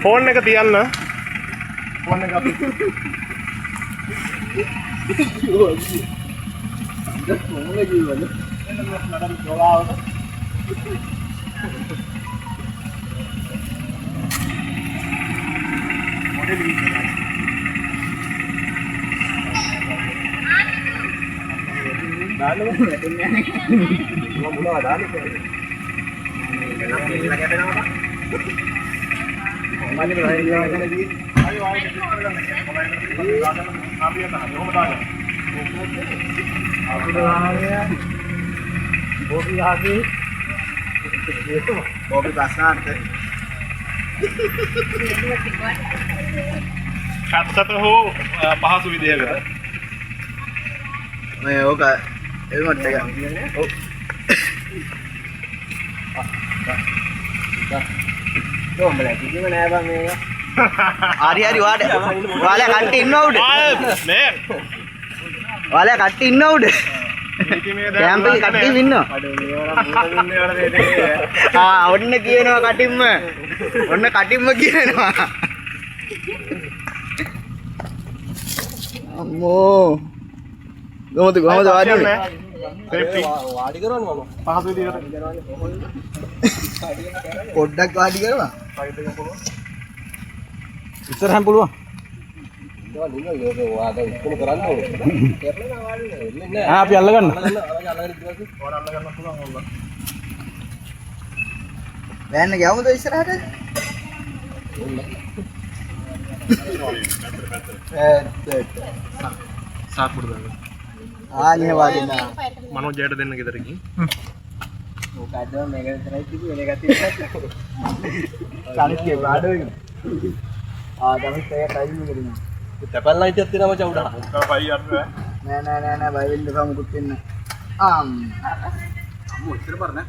Phone එක තියන්න. Phone එක අපි කත්තට හෝ පහසු විදිහකට මේ ඕක එල්මට් එක. ඔව්. කොම්බල කිසිම නෑ බං මේක. හරි හරි ඔයාලා කට්ටිය ඉන්නව උඩ. මේ ඔයාලා කට්ටිය ඉන්නව උඩ. කැම්ප් එකේ කට්ටිය ඉන්නවා. ඔන්න කියනවා කටින්ම. ඔන්න කටින්ම කියනවා. අම්මෝ. කොහොමද වාඩි වෙන්නේ? වාඩි කරවන්න මම. පහසු විදිහකට පොඩ්ඩක් වාඩි කරනවා. ඉස්සරහන් පුළුවන්. අපි අල්ලගන්න. වැන්න ගියමුද ඉස්සරහට? සාකුඩ දාන්න. ආන්නේ වාදිනා. මනෝජයට දෙන්න ගෙදර ගිහින්. ඕක අදම මේක විතරයි කිව්වේ වෙන එකක් තිබ්බත්. සානිස්කේ බාඩෝයි. තමයි ඒක ටයිම් එක දෙනවා. තැපල් ලයිට් එකක් දෙනවා මචං උඩට. ඔක්කොම පයි යන්න නෑ බය වෙන්න එපා මුකුත් වෙන්න. අම්මෝ ඉතර බරනේ.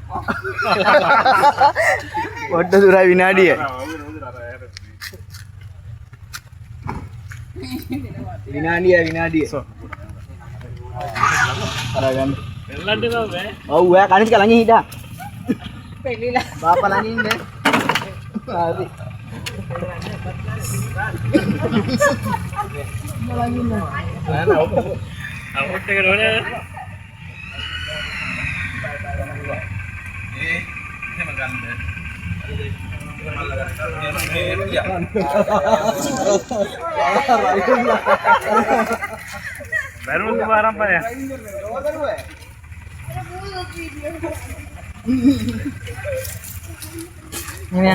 පොඩ්ඩ දුරයි විනාඩිය. විනාඩිය. අරගන්න. එල්ලන්න බෑ. ඔව් ඔයා කණිස් ළඟින් හිටා. පෙළිලා. බාපා ළඟින් ඉන්න. හරි. අවුට් එක රෝනේ. එහෙම ගන්න. බැරුම් ආරම්භය. මේ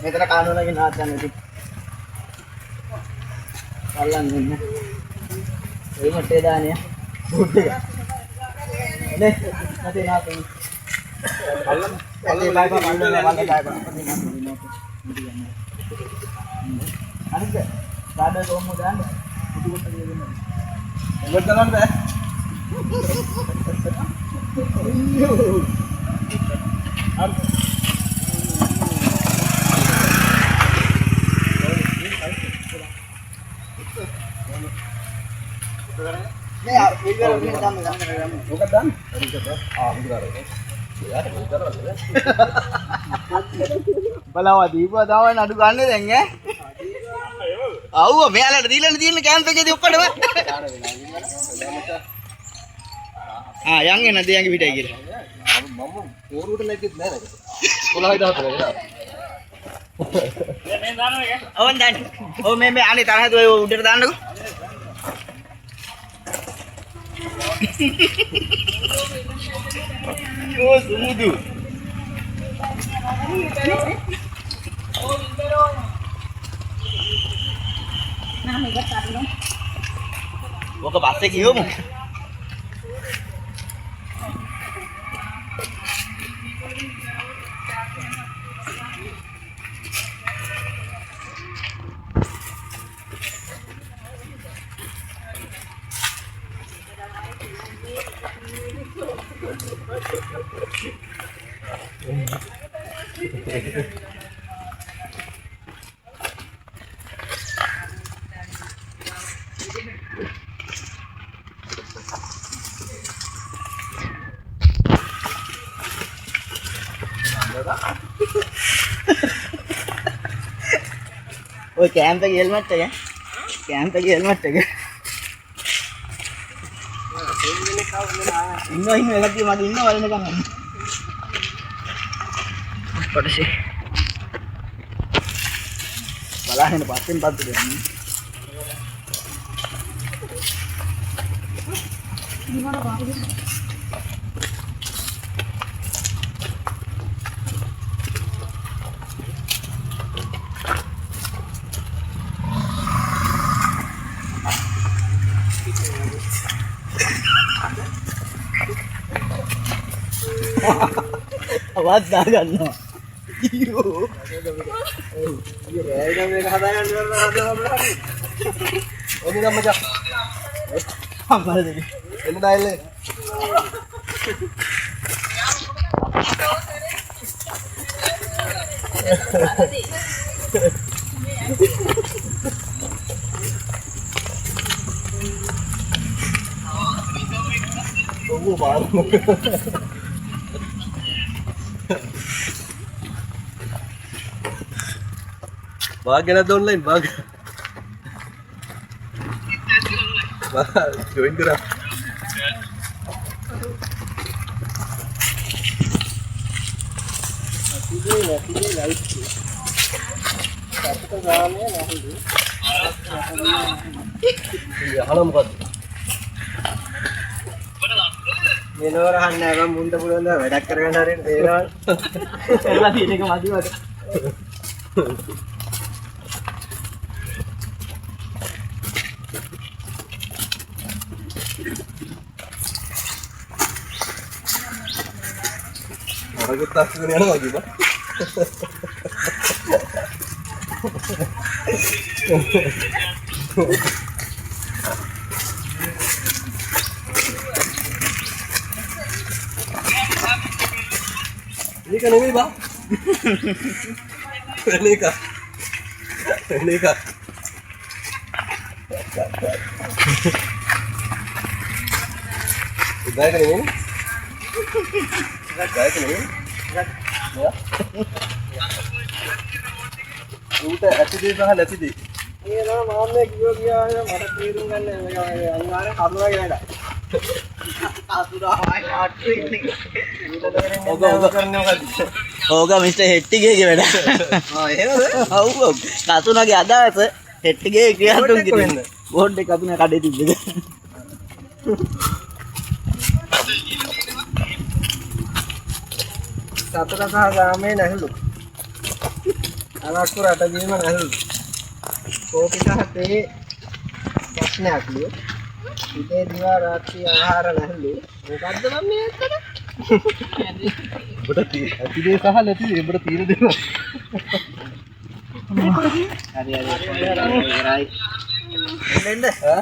මෙතන කානුවලකින් නාට්‍යයක් නෙති. අල්ලන්න ඉන්න. ඒ මට්ටේ දාන්නේ. බුද්ධ එක. නේ නැතේ නාට්‍යය. අල්ලන්න. අල්ලන්න බයි අනිත් ගාඩ කොහොමද දාන්නේ? පුදුකට දෙන්න. එකට දාන්න බෑ. නේ යාර ඉල්ලුවා ගන්න ඕක දාන්න. බලවා දීපුවා දාවන්න අඩු ගන්නේ දැන් ඈ. ආව්ව මෙයාලට දීලා තියෙන කැම්ප් එකේදී ඔක්කොටම. යන් එන දෙයන්ගේ පිටයි කියලා. මම පෝරුවට ලැග්ගෙත් නෑ නේද? 11000 නේද? මේ දානවා එක. ඕන් දාන්න. ඔව් මේ අනේ තරහද ඔය උඩට දාන්නකෝ. Oh, sumudu. Nah, මේක තරනවා. ඔක බස් එකේ ගියමු. ඔය කැම්ප් එකේ හෙල්මට් එක. කැම්ප් එකේ හෙල්මට් එක. ඉන්න එකක් මගේ ඉන්න වලනකම්. පොඩ්ඩක් බලන්න පස්සෙන් පස්සට යන්න. Awat dah ganna. Iyo. Iya, raya මේක හදාගන්න කරනවා හදලා. ඔන්න ගම්ම මචං. අම්මලා දෙවි. එන්න ඩයල් එක. ඔව් බාර. Bag na online, bag. Join kira. Halo mukat. Menor hanna bang munda pulang dah. Bedak kerana hari ni. Setelah ini kemati ada. Aku tas ni ada lagi bah. Ini kan ini bah. Ini kah? Ini kah? Udah kan ini? Udah kan ini? Ya. Udah, ඇතිදී සහ නැතිදී. මේ නම මාන්නේ කිව්වා ගියා මට තේරුම් ගන්න මේ අනිවාර්යෙන් කරුණාගේ වැඩ. අසුරාවයි ආට්ටු ඉන්නේ. ඕක මිස්ටර් හෙට්ටිගේ වැඩ. ආ එහෙමද? ඔව්. කතුනාගේ අදාස හෙට්ටිගේ ක්‍රියාතුන් කිරින්න. බෝඩ් එක අපි කඩේ තිබ්බද? සතර සහ ගාමේ නැහලු. අනක්කු රට ජීවන නැහලු. කෝපි සහ තේ ප්‍රශ්නයක් ලිය. ඉතේ දිවා රාත්‍රී ආහාර නැහලු. මොකද්ද මම මේ ඇත්තද? ඔබට ඇතිදේ සහ නැතිදේ ඔබට තීර දෙනවා. හරි ඉවරයි. එන්න ඈ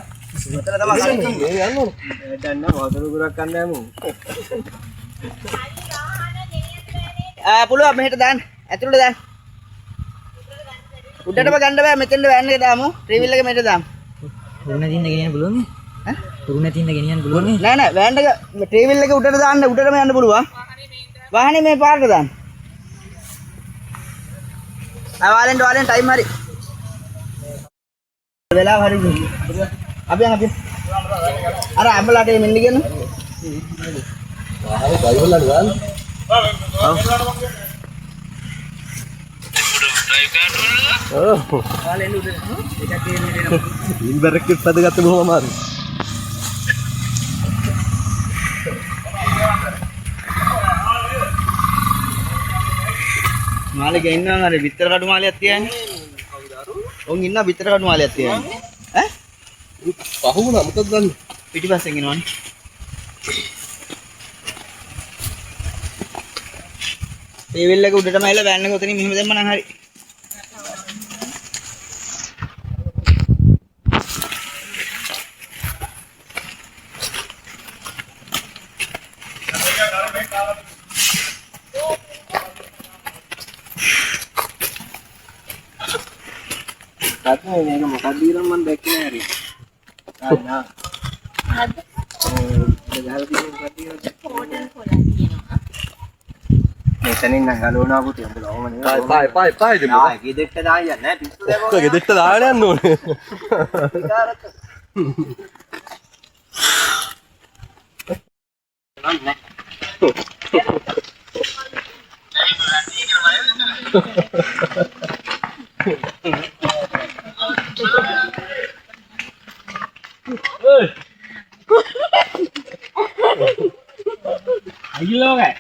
මෙතන තමයි මේ යන්න ඕන. දැන් නම් වතුර ගුරක් ගන්න යමු. පුළුවන් මෙහෙට දාන්න. ඇතුළට දාන්න. උඩටම ගන්න බෑ මෙතෙන්ද වෑන් එක දාමු. ට්‍රීවිල් එක මෙහෙට දාමු. පුරුණ තින්න ගෙනියන්න පුළුවන් නේ? ඈ? පුරුණ තින්න ගෙනියන්න පුළුවන් නේ? නෑ නෑ වෑන් එක ට්‍රීවිල් එක උඩට දාන්න. උඩටම යන්න පුළුවන්. වාහනේ මේ පාරට දාන්න. ආ වාලෙන් ටයිම් හරි. වෙලාව හරි. අපි අර අම්බලාට මෙන්න කියන. හරි බයිවලට ගන්න. වාලෙන් උඩට. ඒක තේරෙන්නේ නෑ. ඉන්බර් එකක් පදගත්ත බොහොම අමාරුයි. මාළේ ගෙන්නනවා අර විතර කඩු මාළයක් තියන්නේ. ඔවුන් ඉන්න විතර කඩු මාළයක් තියන්නේ. ඈ? පහ වුණා මොකද ගන්න? පිටිපස්සෙන් එනවනේ. ටේබල් එක උඩටම ඇවිල්ලා වෑන් එක උතනින් මෙහෙම දැම්ම නම් හරි. මේක මොකක්ද කියලා මම දැක්කේ නෑ හරි. ආ හද ඒක ගහලා තියෙන මොකක්ද කියලා. හෝටල් කොලා කියනවා. මෙතනින් නම් ගලවනවා පුතේ උඹලා ඕම නේ. පායි දෙමු. ආ ගෙදෙට්ට දාන්න යන්නේ නෑ පිස්සු දැම්මම. ඔක්කො ගෙදෙට්ට දාලා යන්න ඕනේ. විකාරක. නෑ. අයියෝ ගෑ.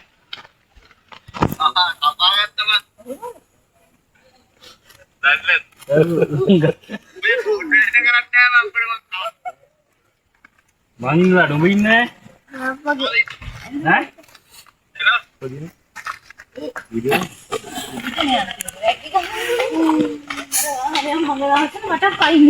මං ඉන්නලා ඩොඹ ඉන්නේ වගේ. ඈ ඒක ගහන්නේ. අර මම මට පයින්